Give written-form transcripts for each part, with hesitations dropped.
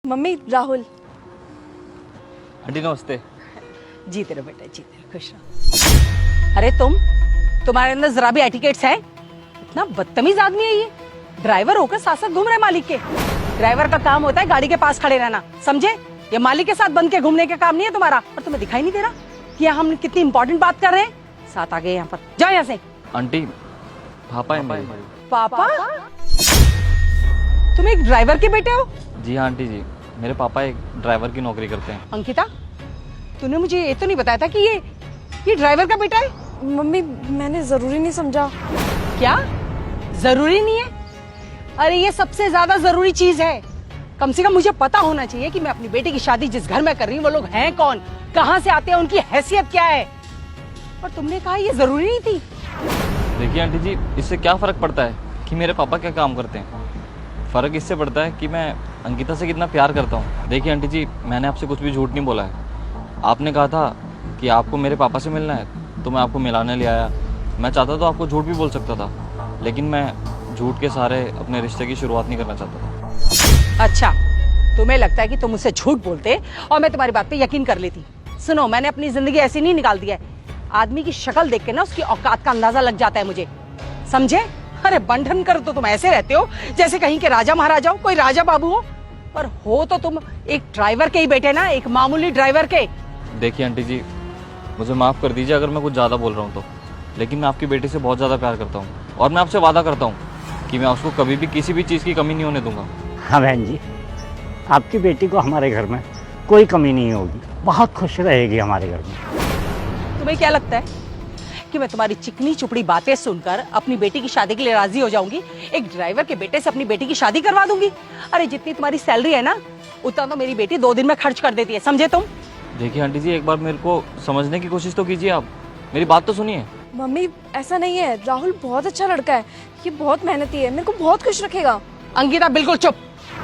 Mummy Rahul. Aunty नमस्ते। जीते रहो बेटा, जीते रहो, खुश रहो। अरे तुम्हारे अंदर जरा भी एटिकेट्स है? इतना बदतमीज आदमी है ये। ड्राइवर होकर साथ साथ घूम रहे मालिक के। ड्राइवर का काम होता है गाड़ी के पास खड़े रहना, समझे? ये मालिक के साथ बंद के घूमने का काम नहीं है तुम्हारा। और तुम्हें दिखाई नहीं दे रहा कि हम कितनी इंपॉर्टेंट बात कर रहे हैं? साथ आ गए यहाँ पर, जाओ यहाँ से। आंटी पापा है मेरे। पापा? तुम एक ड्राइवर के बेटे हो? जी हाँ आंटी जी, मेरे पापा एक ड्राइवर की नौकरी करते हैं। अंकिता, तूने मुझे ये तो नहीं बताया था कि ये ड्राइवर का बेटा है? मम्मी मैंने जरूरी नहीं समझा। क्या जरूरी नहीं है? अरे ये सबसे ज्यादा जरूरी चीज है। कम से कम मुझे पता होना चाहिए कि मैं अपनी बेटी की शादी जिस घर में कर रही हूँ वो लोग हैं कौन, कहाँ से आते हैं, उनकी हैसियत क्या है। और तुमने कहा ये जरूरी नहीं थी। देखिए आंटी जी, इससे क्या फर्क पड़ता है कि मेरे पापा क्या काम करते हैं? फर्क इससे पड़ता है कि मैं अंकिता से कितना प्यार करता हूँ। देखिए आंटी जी, मैंने आपसे कुछ भी झूठ नहीं बोला है। आपने कहा था कि आपको मेरे पापा से मिलना है तो मैं आपको मिलाने ले आया। मैं चाहता तो आपको झूठ भी बोल सकता था, लेकिन मैं झूठ के सहारे अपने रिश्ते की शुरुआत नहीं करना चाहता था। अच्छा, तुम्हें लगता है कि तुम मुझसे झूठ बोलते और मैं तुम्हारी बात पे यकीन कर लेती। सुनो, मैंने अपनी जिंदगी ऐसी नहीं निकाल दी है। आदमी की शक्ल देख के ना उसकी औकात का अंदाजा लग जाता है मुझे, समझे? अरे बंधन कर तो तुम ऐसे रहते हो जैसे कहीं के राजा महाराजा हो, कोई राजा बाबू हो, पर हो तो तुम एक ड्राइवर के ही बेटे ना, एक मामूली ड्राइवर के। देखिए आंटी जी, मुझे माफ़ कर दीजिए अगर मैं कुछ ज़्यादा बोल रहा हूँ तो, लेकिन मैं आपकी बेटी से बहुत ज़्यादा प्यार करता हूँ और मैं आपसे वादा करता हूँ कि मैं उसको कभी भी किसी भी चीज़ की कमी नहीं होने दूंगा। हाँ बहन जी, आपकी बेटी को हमारे घर में कोई कमी नहीं होगी, बहुत खुश रहेगी हमारे घर में। तुम्हें क्या लगता है कि मैं तुम्हारी चिकनी चुपड़ी बातें सुनकर अपनी बेटी की शादी के लिए राजी हो जाऊंगी? एक ड्राइवर के बेटे से अपनी बेटी की शादी करवा दूंगी? अरे जितनी तुम्हारी सैलरी है ना, उतना तो मेरी बेटी 2 दिन में खर्च कर देती है, समझे तुम? देखिए आंटी जी, एक बार मेरे को समझने की कोशिश तो कीजिए, आप मेरी बात तो सुनिए। मम्मी ऐसा नहीं है, राहुल बहुत अच्छा लड़का है, ये बहुत मेहनती है, मेरे को बहुत खुश रखेगा। अंकिता बिल्कुल चुप।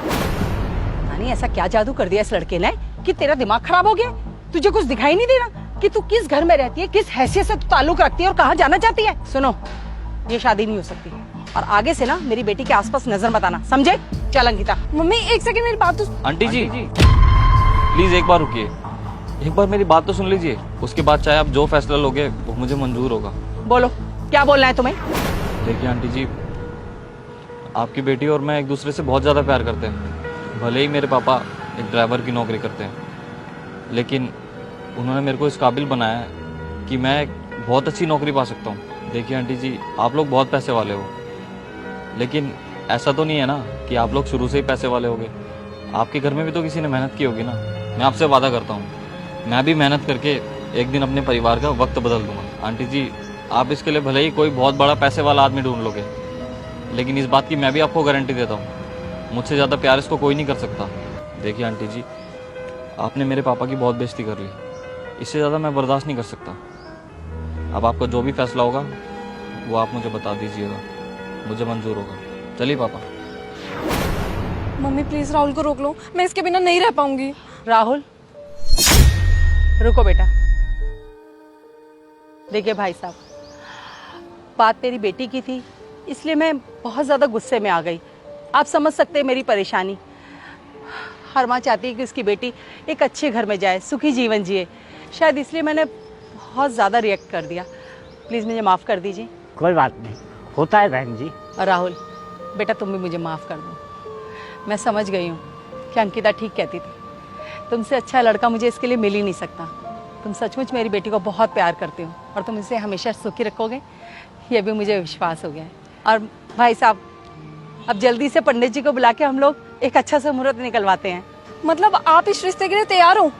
नानी, ऐसा क्या जादू कर दिया इस लड़के ने कि तेरा दिमाग खराब हो गया? तुझे कुछ दिखाई नहीं दे रहा कि तू किस घर में रहती है, किस हैसियत से तू ताल्लुक रखती है और कहाँ जाना चाहती है? सुनो, ये शादी नहीं हो सकती और आगे से ना मेरी बेटी के आसपास नजर मत आना, समझे? चल अंकिता। मम्मी एक सेकंड मेरी बात तो। आंटी जी प्लीज एक बार रुकिए, एक बार मेरी बात तो सुन लीजिए, उसके बाद चाहे आप जो फैसला लोगे वो मुझे मंजूर होगा। बोलो, क्या बोलना है तुम्हें? देखिए आंटी जी, आपकी बेटी और मैं एक दूसरे से बहुत ज़्यादा प्यार करते हैं। भले ही मेरे पापा एक ड्राइवर की नौकरी करते हैं, लेकिन उन्होंने मेरे को इस काबिल बनाया है कि मैं एक बहुत अच्छी नौकरी पा सकता हूँ। देखिए आंटी जी, आप लोग बहुत पैसे वाले हो, लेकिन ऐसा तो नहीं है ना कि आप लोग शुरू से ही पैसे वाले होगे। आपके घर में भी तो किसी ने मेहनत की होगी ना। मैं आपसे वादा करता हूँ, मैं भी मेहनत करके एक दिन अपने परिवार का वक्त बदल दूंगा। आंटी जी, आप इसके लिए भले ही कोई बहुत बड़ा पैसे वाला आदमी ढूंढ लोगे, लेकिन इस बात की मैं भी आपको गारंटी देता हूँ, मुझसे ज़्यादा प्यार इसको कोई नहीं कर सकता। देखिए आंटी जी, आपने मेरे पापा की बहुत बेइज्जती कर ली, इससे ज़्यादा मैं बर्दाश्त नहीं कर सकता। अब आपका जो भी फैसला होगा वो आप मुझे बता दीजिएगा, मुझे मंजूर होगा। चलिए पापा। मम्मी प्लीज राहुल को रोक लो, मैं इसके बिना नहीं रह पाऊंगी। राहुल रुको बेटा। देखिए भाई साहब, बात मेरी बेटी की थी, इसलिए मैं बहुत ज़्यादा गुस्से में आ गई। आप समझ सकते हैं मेरी परेशानी। हर माँ चाहती है कि उसकी बेटी एक अच्छे घर में जाए, सुखी जीवन जिए, शायद इसलिए मैंने बहुत ज़्यादा रिएक्ट कर दिया। प्लीज़ मुझे माफ़ कर दीजिए। कोई बात नहीं, होता है बहन जी। और राहुल बेटा, तुम भी मुझे माफ़ कर दो। मैं समझ गई हूँ कि अंकिता ठीक कहती थी, तुमसे अच्छा लड़का मुझे इसके लिए मिल ही नहीं सकता। तुम सचमुच मेरी बेटी को बहुत प्यार करते हो और तुम इसे हमेशा सुखी रखोगे, ये भी मुझे विश्वास हो गया है। और भाई साहब, अब जल्दी से पंडित जी को बुला के हम लोग एक अच्छा सा मुहूर्त निकलवाते हैं। मतलब आप इस रिश्ते के लिए तैयार हो?